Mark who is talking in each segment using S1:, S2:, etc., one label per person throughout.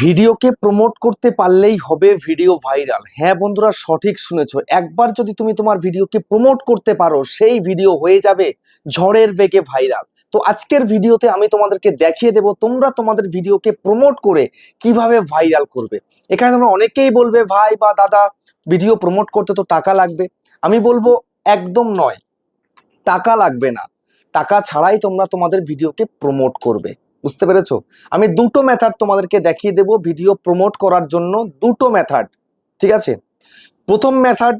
S1: ভিডিওকে প্রমোট করতে পারলেই হবে ভিডিও ভাইরাল। হ্যাঁ বন্ধুরা, সঠিক শুনেছো। একবার যদি তুমি তোমার ভিডিওকে প্রমোট করতে পারো, সেই ভিডিও হয়ে যাবে ঝড়ের বেগে ভাইরাল। তো আজকের ভিডিওতে আমি তোমাদেরকে দেখিয়ে দেব তোমরা তোমাদের ভিডিওকে প্রমোট করে কিভাবে ভাইরাল করবে। এখানে তোমরা অনেকেই বলবে, ভাই বা দাদা, ভিডিও প্রমোট করতে তো টাকা লাগবে। আমি বলবো একদম নয়, টাকা লাগবে না। টাকা ছাড়াই তোমরা তোমাদের ভিডিওকে প্রমোট করবে। বুঝতে পেরেছো? আমি দুটো মেথড তোমাদেরকে দেখিয়ে দেব ভিডিও প্রমোট করার জন্য। দুটো মেথড, ঠিক আছে? প্রথম মেথড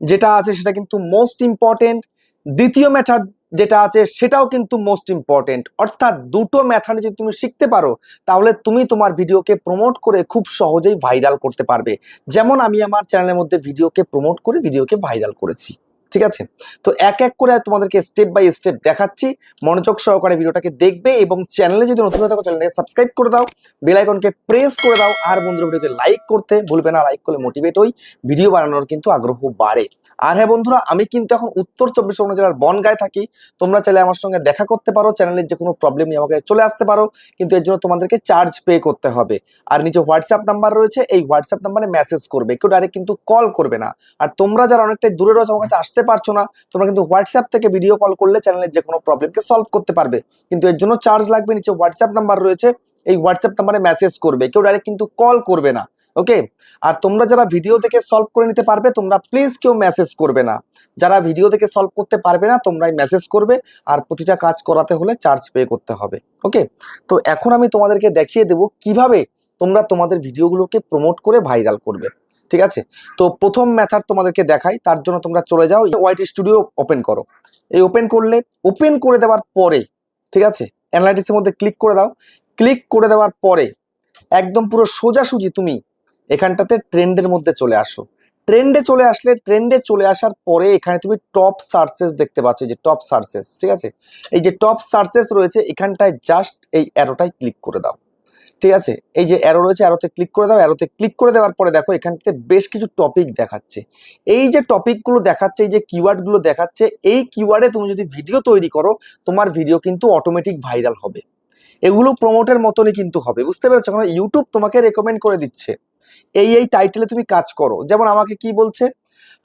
S1: যেটা আছে সেটা কিন্তু মোস্ট ইম্পর্টেন্ট। দ্বিতীয় মেথড যেটা আছে সেটাও কিন্তু মোস্ট ইম্পর্টেন্ট। অর্থাৎ দুটো মেথড যদি তুমি শিখতে পারো, তাহলে তুমি তোমার ভিডিওকে প্রমোট করে খুব সহজেই ভাইরাল করতে পারবে। যেমন আমি আমার চ্যানেলের মধ্যে ভিডিওকে প্রমোট করে ভিডিওকে ভাইরাল করেছি। ঠিক আছে? তো এক এক করে তোমাদেরকে স্টেপ বাই স্টেপ দেখাচ্ছি। মনোযোগ সহকারে ভিডিওটাকে দেখবে এবং চ্যানেলে যদি নতুন হয়ে থাকো চ্যানেলটাকে সাবস্ক্রাইব করে দাও, বেল আইকনকে প্রেস করে দাও। আর বন্ধুরা, ভিডিওকে লাইক করতে ভুলবে না। লাইক করলে মোটিভেট হই, ভিডিও বানানোর কিন্তু আগ্রহ বাড়ে। আর হ্যাঁ বন্ধুরা, আমি কিন্তু এখন উত্তর 24 পরগনা জেলার বনগাঁয় থাকি। তোমরা চাইলে আমার সঙ্গে দেখা করতে পারো, চ্যানেলের যে কোনো প্রবলেম নিয়ে আমাকে চলে আসতে পারো, কিন্তু এর জন্য তোমাদেরকে চার্জ পে করতে হবে। আর নিচে হোয়াটসঅ্যাপ নাম্বার রয়েছে, এই হোয়াটসঅ্যাপ নাম্বারে মেসেজ করবে, কেউ ডাইরেক্ট কিন্তু কল করবে না। আর তোমরা যারা অনেকটাই দূরে রয়েছে, আমার কাছে আসতে পারছো না, তোমরা কিন্তু হোয়াটসঅ্যাপ থেকে ভিডিও কল করলে চ্যানেলের যে কোনো প্রবলেমকে সলভ করতে পারবে। কিন্তু এর জন্য চার্জ লাগবে। নিচে হোয়াটসঅ্যাপ নাম্বার রয়েছে, এই হোয়াটসঅ্যাপ নাম্বারে মেসেজ করবে, কেউ ডাইরেক্ট কিন্তু কল করবে না। ওকে? আর তোমরা যারা ভিডিও দেখে সলভ করে নিতে পারবে, তোমরা প্লিজ কেউ মেসেজ করবে না। যারা ভিডিও দেখে সলভ করতে পারবে না, তোমরাই মেসেজ করবে। আর প্রতিটা কাজ করাতে হলে চার্জ পে করতে হবে। ওকে? তো এখন আমি তোমাদেরকে দেখিয়ে দেব কিভাবে তোমরা তোমাদের ভিডিওগুলোকে প্রমোট করে ভাইরাল করবে। ঠিক আছে? তো প্রথম মেথড তোমাদেরকে দেখাই। তার জন্য তোমরা চলে যাও, ওয়াইট স্টুডিও ওপেন করো। এই ওপেন করলে, ওপেন করে দেওয়ার পরে, ঠিক আছে, অ্যানালাইটিক্সের মধ্যে ক্লিক করে দাও। ক্লিক করে দেওয়ার পরে একদম পুরো সোজাসুজি তুমি এখানটাতে ট্রেন্ডের মধ্যে চলে আসো। ট্রেন্ডে চলে আসলে, ট্রেন্ডে চলে আসার পরে এখানে তুমি টপ সার্চেস দেখতে পাচ্ছ, যে টপ সার্চেস, ঠিক আছে? এই যে টপ সার্চেস রয়েছে, এখানটায় জাস্ট এই অ্যারোটায় ক্লিক করে দাও। ঠিক আছে? এই যে অ্যারো রয়েছে, অ্যারোতে ক্লিক করে দাও। অ্যারোতে ক্লিক করে দেওয়ার পরে দেখো এখানটাতে বেশ কিছু টপিক দেখাচ্ছে। এই যে টপিকগুলো দেখাচ্ছে, এই যে কিওয়ার্ডগুলো দেখাচ্ছে, এই কিওয়ার্ডে তুমি যদি ভিডিও তৈরি করো, তোমার ভিডিও কিন্তু অটোমেটিক ভাইরাল হবে। এগুলো প্রমোটের মতনই কিন্তু হবে। বুঝতে পেরেছো? কারণ ইউটিউব তোমাকে রেকমেন্ড করে দিচ্ছে এই টাইটেলে তুমি কাজ করো। যেমন আমাকে কি বলছে,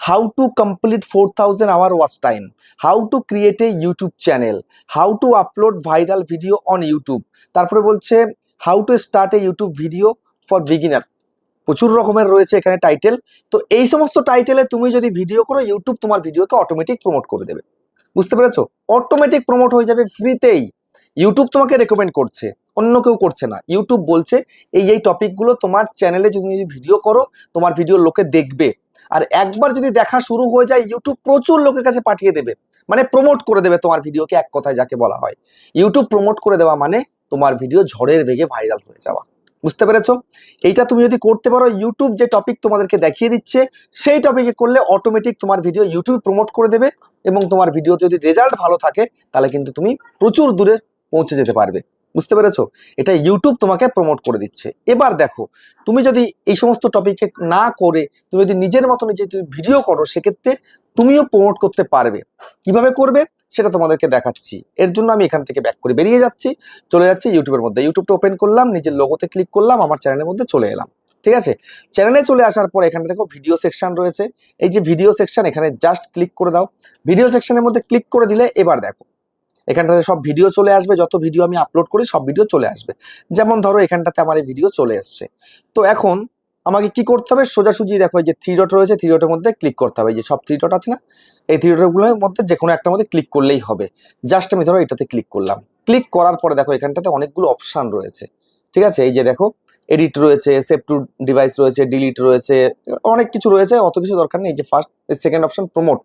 S1: how to complete 4000 hour watch time, how to create a YouTube channel, how to upload viral video on YouTube. তারপরে বলছে how to start a YouTube video for beginner. প্রচুর রকমের রয়েছে এখানে টাইটেল। তো এই সমস্ত টাইটেলে তুমি যদি ভিডিও করো, ইউটিউব তোমার ভিডিওকে অটোমেটিক প্রমোট করে দেবে। বুঝতে পেরেছো? অটোমেটিক প্রমোট হয়ে যাবে ফ্রিতেই। ইউটিউব তোমাকে রেকমেন্ড করছে, অন্য কেউ করছে না। ইউটিউব বলছে এই টপিকগুলো তোমার চ্যানেলে যদি ভিডিও করো, তোমার ভিডিও লোকে দেখবে। আর একবার যদি দেখা শুরু হয়ে যায়, ইউটিউব প্রচুর লোকের কাছে পাঠিয়ে দেবে, মানে প্রমোট করে দেবে তোমার ভিডিওকে। এক কথায় যাকে বলা হয় ইউটিউব প্রমোট করে দেওয়া, মানে তোমার ভিডিও ঝড়ের বেগে ভাইরাল হয়ে যাওয়া। বুঝতে পেরেছো? এইটা তুমি যদি করতে পারো, ইউটিউব যে টপিক তোমাদেরকে দেখিয়ে দিচ্ছে সেই টপিকে করলে অটোমেটিক তোমার ভিডিও ইউটিউব প্রমোট করে দেবে। এবং তোমার ভিডিও যদি রেজাল্ট ভালো থাকে, তাহলে কিন্তু তুমি প্রচুর দূরে পৌঁছে যেতে পারবে। বুঝতে পেরেছো? এটা ইউটিউব তোমাকে প্রমোট করে দিচ্ছে। এবার দেখো, তুমি যদি এই সমস্ত টপিকে না করে তুমি যদি নিজের মতো নিজে ভিডিও করো, সেক্ষেত্রে তুমিও প্রমোট করতে পারবে। কিভাবে করবে সেটা তোমাদেরকে দেখাচ্ছি। এর জন্য আমি এখান থেকে ব্যাক করে বেরিয়ে যাচ্ছি, চলে যাচ্ছি ইউটিউবের মধ্যে। ইউটিউবটা ওপেন করলাম, নিজের লোগোতে ক্লিক করলাম, আমার চ্যানেলের মধ্যে চলে এলাম। ঠিক আছে? চ্যানেলে চলে আসার পর এখানে দেখো ভিডিও সেকশন রয়েছে। এই যে ভিডিও সেকশন, এখানে জাস্ট ক্লিক করে দাও। ভিডিও সেকশনের মধ্যে ক্লিক করে দিলে এবার দেখো এখানটাতে সব ভিডিও চলে আসবে। যত ভিডিও আমি আপলোড করি সব ভিডিও চলে আসবে। যেমন ধরো এখানটাতে আমার এই ভিডিও চলে এসছে। তো এখন আমাকে কি করতে হবে, সোজাসুজি দেখো এই যে 3 ডট রয়েছে, 3 ডটের মধ্যে ক্লিক করতে হবে। এই যে সব 3 ডট আছে না, এই 3 ডটগুলোর মধ্যে যে কোনো একটার মধ্যে ক্লিক করলেই হবে। জাস্ট আমি ধরো এটাতে ক্লিক করলাম। ক্লিক করার পরে দেখো এখানটাতে অনেকগুলো অপশান রয়েছে। ঠিক আছে? এই যে দেখো এডিট রয়েছে, সেভ টু ডিভাইস রয়েছে, ডিলিট রয়েছে, অনেক কিছু রয়েছে। অত কিছু দরকার নেই। এই যে ফার্স্ট সেকেন্ড অপশন প্রমোট,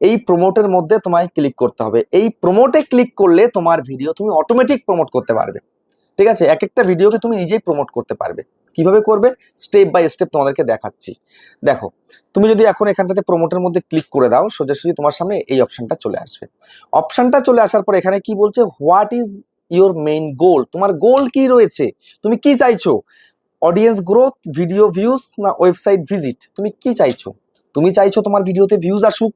S1: এই প্রমোটের মধ্যে তোমায় ক্লিক করতে হবে। এই প্রমোটে ক্লিক করলে তোমার ভিডিও তুমি অটোমেটিক প্রমোট করতে পারবে। ঠিক আছে? এক একটা ভিডিওকে তুমি নিজেই প্রমোট করতে পারবে। কিভাবে করবে স্টেপ বাই স্টেপ তোমাদেরকে দেখাচ্ছি। দেখো, তুমি যদি এখন এখানটাতে প্রমোটের মধ্যে ক্লিক করে দাও, সোজাসুজি তোমার সামনে এই অপশনটা চলে আসবে। অপশনটা চলে আসার পর এখানে কি বলছে, হোয়াট ইজ ইউর মেইন গোল। তোমার গোল কি রয়েছে, তুমি কি চাইছো? অডিয়েন্স গ্রোথ, ভিডিও ভিউজ, না ওয়েবসাইট ভিজিট? তুমি কি চাইছো? তুমি চাইছো তোমার ভিডিওতে ভিউজ আসুক,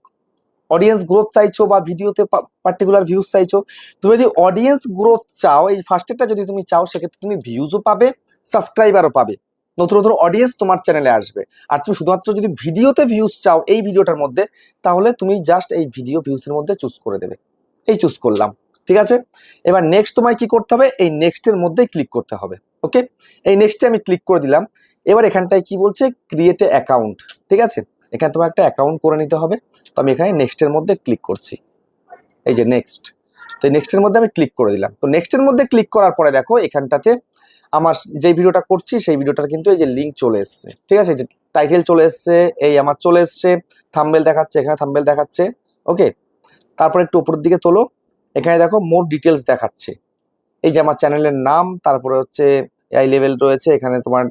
S1: অডিয়েন্স গ্রোথ চাইছো, বা ভিডিওতে পার্টিকুলার ভিউজ চাইছো? তুমি যদি অডিয়েন্স গ্রোথ চাও, এই ফার্স্টেরটা যদি তুমি চাও, সেক্ষেত্রে তুমি ভিউজও পাবে, সাবস্ক্রাইবারও পাবে, নতুন নতুন অডিয়েন্স তোমার চ্যানেলে আসবে। আর তুমি শুধুমাত্র যদি ভিডিওতে ভিউজ চাও এই ভিডিওটার মধ্যে, তাহলে তুমি জাস্ট এই ভিডিও ভিউজের মধ্যে চুজ করে দেবে। এই চুজ করলাম, ঠিক আছে। এবার নেক্সট তোমায় কি করতে হবে, এই নেক্সটের মধ্যে ক্লিক করতে হবে। ওকে, এই নেক্সটে আমি ক্লিক করে দিলাম। এবার এখানটায় কি বলছে, ক্রিয়েট এ অ্যাকাউন্ট, ঠিক আছে। এখানে তোমার একটা অ্যাকাউন্ট করে নিতে হবে। তো আমি এখানে নেক্সটের মধ্যে ক্লিক করছি, এই যে নেক্সট। তো নেক্সটের মধ্যে আমি ক্লিক করে দিলাম। তো নেক্সটের মধ্যে ক্লিক করার পরে দেখো এখানটাতে আমার যে ভিডিওটা করছি সেই ভিডিওটার কিন্তু এই যে লিঙ্ক চলে এসছে, ঠিক আছে। যে টাইটেল চলে এসছে, এই আমার চলে এসছে, থাম্বনেল দেখাচ্ছে, এখানে থাম্বনেল দেখাচ্ছে। ওকে, তারপরে একটু উপরের দিকে তোলো, এখানে দেখো মোর ডিটেলস দেখাচ্ছে, এই যে আমার চ্যানেলের নাম, তারপরে হচ্ছে আই লেভেল রয়েছে, এখানে তোমার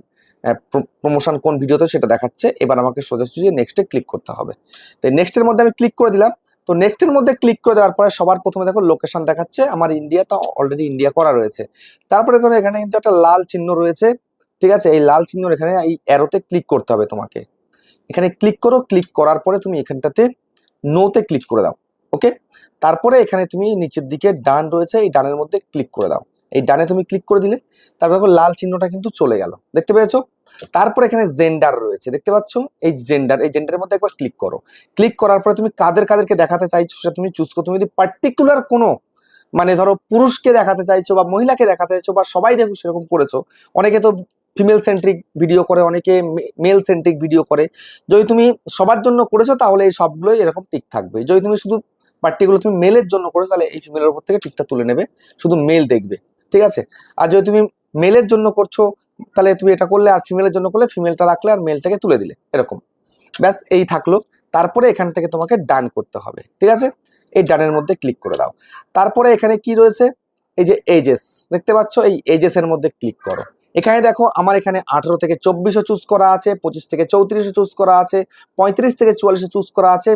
S1: প্রমোশন কোন ভিডিওতে সেটা দেখাচ্ছে। এবার আমাকে সোজাসুজি নেক্সটে ক্লিক করতে হবে। তো নেক্সটের মধ্যে আমি ক্লিক করে দিলাম। তো নেক্সটের মধ্যে ক্লিক করে দেওয়ার পরে সবার প্রথমে দেখো লোকেশন দেখাচ্ছে, আমার ইন্ডিয়া, তো অলরেডি ইন্ডিয়া করা রয়েছে। তারপরে ধরো এখানে কিন্তু একটা লাল চিহ্ন রয়েছে, ঠিক আছে। এই লাল চিহ্ন এখানে এই অ্যারোতে ক্লিক করতে হবে তোমাকে। এখানে ক্লিক করো, ক্লিক করার পরে তুমি এখানটাতে নোতে ক্লিক করে দাও। ওকে, তারপরে এখানে তুমি নিচের দিকে ডান রয়েছে, এই ডানের মধ্যে ক্লিক করে দাও। এই ডানে তুমি ক্লিক করে দিলে তারপর দেখো লাল চিহ্নটা কিন্তু চলে গেল, দেখতে পেয়েছো। তারপরে এখানে জেন্ডার রয়েছে, দেখতে পাচ্ছ, এই জেন্ডার, এই জেন্ডারের মধ্যে একবার ক্লিক করো। ক্লিক করার পরে তুমি কাদেরকে দেখাতে চাইছো সেটা তুমি চুজ করো। তুমি যদি পার্টিকুলার কোনো মানে ধরো পুরুষকে দেখাতে চাইছো বা মহিলাকে দেখাতে চাইছো বা সবাই দেখো সেরকম করেছো, অনেকে তো ফিমেল সেন্ট্রিক ভিডিও করে, অনেকে মেল সেন্ট্রিক ভিডিও করে। যদি তুমি সবার জন্য করেছো তাহলে এই সবগুলোই এরকম টিক থাকবে। যদি তুমি শুধু পার্টিকুলার তুমি মেলের জন্য করেছো তাহলে এই ফিমেলের উপর থেকে টিকটা তুলে নেবে, শুধু মেল দেখবে, ঠিক আছে। আর যদি তুমি মেলের জন্য করছো তাহলে তুমি এটা করলে, আর ফিমেলের জন্য করলে ফিমেলটা রাখলে আর মেলটাকে তুলে দিলে, এরকম। ব্যাস এই থাকলো। তারপরে এখান থেকে তোমাকে ডান করতে হবে, ঠিক আছে। এই ডানের মধ্যে ক্লিক করে দাও। তারপরে এখানে কি রয়েছে, এই যে এজেস, দেখতে পাচ্ছ, এই এজেস এর মধ্যে ক্লিক করো। এখানে দেখো আমার এখানে 18 থেকে 24 চুজ করা আছে, 25 থেকে 34 চুজ করা আছে, 35 থেকে 44 চুজ করা আছে,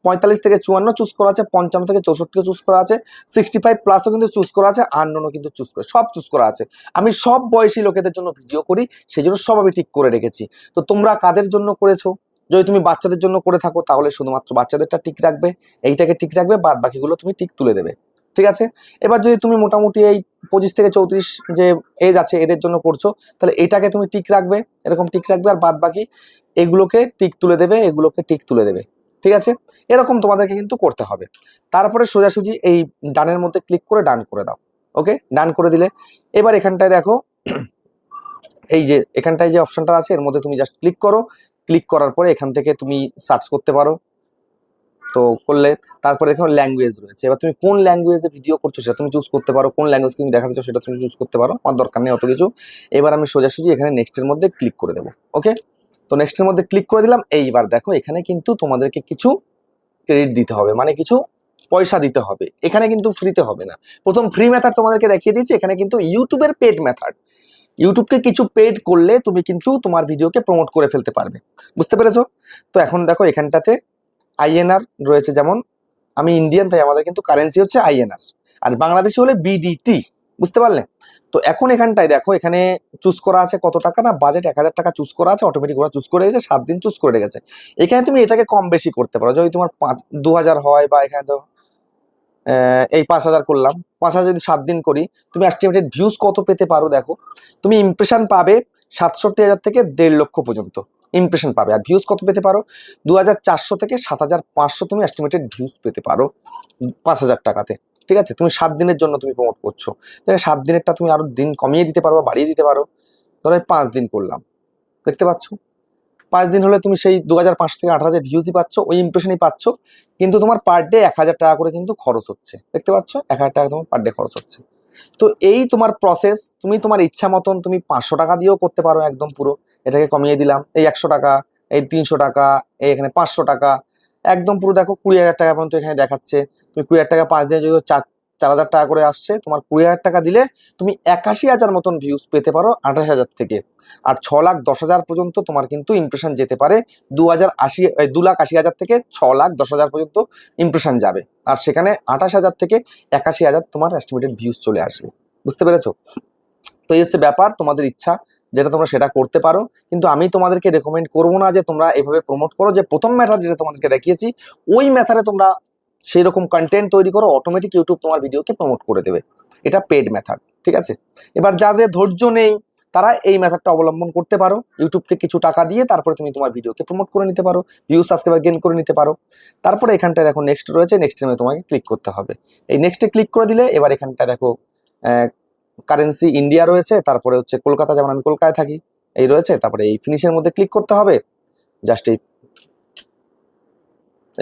S1: 45 থেকে 54 চুজ করা আছে, 55 থেকে 64 চুজ করা আছে, 65 প্লাসও কিন্তু চুজ করা আছে, আননোনও কিন্তু চুজ করে, সব চুজ করা আছে। আমি সব বয়সী লোকেদের জন্য ভিডিও করি, সেই জন্য সব আমি ঠিক করে রেখেছি। তো তোমরা কাদের জন্য করেছো, যদি তুমি বাচ্চাদের জন্য করে থাকো তাহলে শুধুমাত্র বাচ্চাদেরটা ঠিক রাখবে, এইটাকে ঠিক রাখবে, বাদ বাকিগুলো তুমি ঠিক তুলে দেবে, ঠিক আছে। এবার যদি তুমি মোটামুটি এই 25 থেকে 34 যে এজ আছে এদের জন্য করছো, তাহলে এটাকে তুমি ঠিক রাখবে, এরকম ঠিক রাখবে, আর বাদ বাকি এগুলোকে টিক তুলে দেবে, এগুলোকে টিক তুলে দেবে, ঠিক আছে। এরকম তোমাদেরকে কিন্তু করতে হবে। তারপরে সোজাসুজি এই ডানের মধ্যে ক্লিক করে ডান করে দাও। ওকে, ডান করে দিলে এবার এখানটায় দেখো এই যে এখানটায় যে অপশনটা আছে এর মধ্যে তুমি জাস্ট ক্লিক করো। ক্লিক করার পরে এখান থেকে তুমি সার্চ করতে পারো, তো করলে তারপরে দেখো ল্যাঙ্গুয়েজ রয়েছে। এবার তুমি কোন ল্যাঙ্গুয়েজে ভিডিও করছো সেটা তুমি চুজ করতে পারো, কোন ল্যাঙ্গুয়েজ তুমি দেখাতে চাও সেটা তুমি চুজ করতে পারো, আমার দরকার নেই অত কিছু। এবার আমি সোজাসুজি এখানে নেক্সটের মধ্যে ক্লিক করে দেবো। ওকে, তো নেক্সটের মধ্যে ক্লিক করে দিলাম। এইবার দেখো এখানে কিন্তু তোমাদেরকে কিছু ক্রেডিট দিতে হবে, মানে কিছু পয়সা দিতে হবে। এখানে কিন্তু ফ্রিতে হবে না। প্রথম ফ্রি মেথড তোমাদেরকে দেখিয়ে দিয়েছি, এখানে কিন্তু ইউটিউবের পেড মেথড। ইউটিউবকে কিছু পেড করলে তুমি কিন্তু তোমার ভিডিওকে প্রমোট করে ফেলতে পারবে, বুঝতে পেরেছো। তো এখন দেখো এখানটাতে আইএনআর রয়েছে, যেমন আমি ইন্ডিয়ান তাই আমাদের কিন্তু কারেন্সি হচ্ছে আইএনআর, আর বাংলাদেশি হলে বিডিটি, বুঝতে পারলে। তো এখন এখানটায় দেখো এখানে চুজ করা আছে কত টাকা, না বাজেট 1000 টাকা চুজ করা আছে, অটোমেটিক ওরা চুজ করে দিয়েছে, 7 দিন চুজ করে রেখেছে। এখানে তুমি এটাকে কম বেশি করতে পারো, যদি তোমার 2000 হয়, বা এখানে তো এই 5000 করলাম, 5000 যদি 7 দিন করি, তুমি এস্টিমেটেড ভিউজ কত পেতে পারো দেখো। তুমি ইমপ্রেশন পাবে 67,000 থেকে 1.5 লক্ষ পর্যন্ত ইমপ্রেশন পাবে। আর ভিউজ কত পেতে পারো, 2400 থেকে 7500 তুমি এস্টিমেটেড ভিউজ পেতে পারো 5000 টাকাতে, ঠিক আছে। তুমি 7 দিনের জন্য তুমি প্রমোট করছো, তাহলে 7 দিনেরটা তুমি আরো দিন কমিয়ে দিতে পারো, বাড়িয়ে দিতে পারো। ধরো 5 দিন করলাম, দেখতে পাচ্ছ, 5 দিন হলে তুমি সেই 2500 থেকে 8000 ভিউজই পাচ্ছ, ওই ইমপ্রেশনই পাচ্ছ, কিন্তু তোমার পার ডে 1000 টাকা করে কিন্তু খরচ হচ্ছে, দেখতে পাচ্ছ, 1000 টাকা তোমার পার ডে খরচ হচ্ছে। তো এই তোমার প্রসেস, তুমি তোমার ইচ্ছা মতন তুমি 500 টাকা দিয়েও করতে পারো, একদম পুরো এটাকে কমিয়ে দিলাম, এই 100 টাকা, এই 300 টাকা, এই এখানে 500 টাকা, একদম পুরো দেখো 20,000 টাকা পর্যন্ত এখানে দেখাচ্ছে। তুমি 20,000 টাকা 5 দিনে যদি 4000 টাকা করে আসছে, তোমার 20,000 টাকা দিলে তুমি 81,000 মতন ভিউজ পেতে পারো 28,000 থেকে। আর 6,10,000 পর্যন্ত তোমার কিন্তু ইমপ্রেশন যেতে পারে, 2,80,000 থেকে 6,10,000 পর্যন্ত ইমপ্রেশন যাবে। আর সেখানে 28,000 থেকে 81,000 তোমার এস্টিমেটেড ভিউজ চলে আসবে, বুঝতে পেরেছো। তো এই হচ্ছে ব্যাপার, তোমাদের ইচ্ছা যেটা তোমরা সেটা করতে পারো, কিন্তু আমি তোমাদেরকে রেকমেন্ড করবো না যে তোমরা এভাবে প্রমোট করো, যে প্রথম মেথড যেটা তোমাদেরকে দেখিয়েছি ওই মেথডে তোমরা সেই রকম কন্টেন্ট তৈরি করো, অটোমেটিক ইউটিউব তোমার ভিডিওকে প্রমোট করে দেবে। এটা পেড মেথড, ঠিক আছে। এবার যাদের ধৈর্য নেই তারা এই মেথডটা অবলম্বন করতে পারো। ইউটিউবকে কিছু টাকা দিয়ে তারপরে তুমি তোমার ভিডিওকে প্রমোট করে নিতে পারো, ভিউ সাবস্ক্রাইবার গেইন করে নিতে পারো। তারপরে এখানটায় দেখো নেক্সট রয়েছে, নেক্সটের মধ্যে তোমাকে ক্লিক করতে হবে। এই নেক্সটে ক্লিক করে দিলে এবার এখানটায় দেখো কারেন্সি ইন্ডিয়া রয়েছে, তারপরে হচ্ছে কলকাতা, যেমন আমি কলকাতায় থাকি, এই রয়েছে। তারপরে এই ফিনিশের মধ্যে ক্লিক করতে হবে, জাস্ট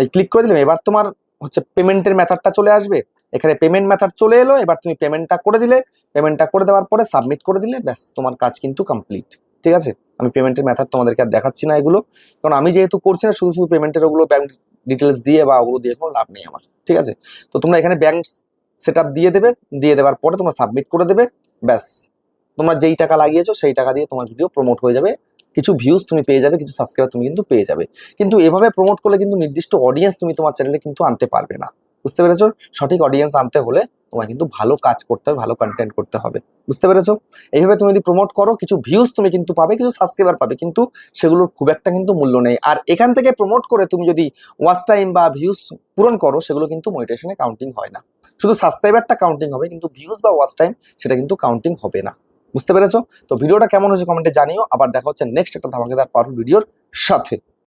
S1: এই ক্লিক করে দিলাম। এবার তোমার হচ্ছে পেমেন্টের মেথডটা চলে আসবে, এখানে পেমেন্ট মেথড চলে এলো। এবার তুমি পেমেন্টটা করে দিলে, পেমেন্টটা করে দেওয়ার পরে সাবমিট করে দিলে ব্যাস তোমার কাজ কিন্তু কমপ্লিট। ঠিক আছে, আমি পেমেন্টের মেথড তোমাদেরকে আর দেখাচ্ছি না এগুলো, কারণ আমি যেহেতু করছি না, শুধু শুধু পেমেন্টের ওগুলো ব্যাংক ডিটেলস দিয়ে বা ওগুলো দিয়ে কোনো লাভ নেই আমার। ঠিক আছে, তো তোমরা এখানে ব্যাংক সেট আপ দিয়ে দেবে, দিয়ে দেওয়ার পরে তোমরা সাবমিট করে দেবে, ব্যাস তোমরা যেই টাকা লাগিয়েছো সেই টাকা দিয়ে তোমার ভিডিও প্রমোট হয়ে যাবে, কিছু ভিউজ তুমি পেয়ে যাবে, কিছু সাবস্ক্রাইবার তুমি কিন্তু পেয়ে যাবে। কিন্তু এভাবে প্রমোট করলে কিন্তু নির্দিষ্ট অডিয়েন্স তুমি তোমার চ্যানেলে কিন্তু আনতে পারবে না। বুঝতে পেরেছো? সঠিক অডিয়েন্স আনতে হলে তোমার কিন্তু ভালো কাজ করতে হবে, ভালো কন্টেন্ট করতে হবে। বুঝতে পেরেছো? এইভাবে তুমি যদি প্রমোট করো, কিছু ভিউজ তুমি কিন্তু পাবে, কিছু সাবস্ক্রাইবার পাবে, কিন্তু সেগুলোর খুব একটা কিন্তু মূল্য নেই। আর এখান থেকে প্রমোট করে তুমি যদি ওয়াচ টাইম বা ভিউজ পূরণ করো, সেগুলো কিন্তু মনিটাইজেশনে কাউন্টিং হয় না। শুধু সাবস্ক্রাইবারটা কাউন্টিং হবে, কিন্তু ভিউজ বা ওয়াচ টাইম সেটা কিন্তু কাউন্টিং হবে না। বুঝতে পেরেছো? তো ভিডিওটা কেমন হয়েছে কমেন্টে জানিও। আবার দেখা হচ্ছে নেক্সট একটা ধামাকেদার পাওয়ারফুল ভিডিওর সাথে।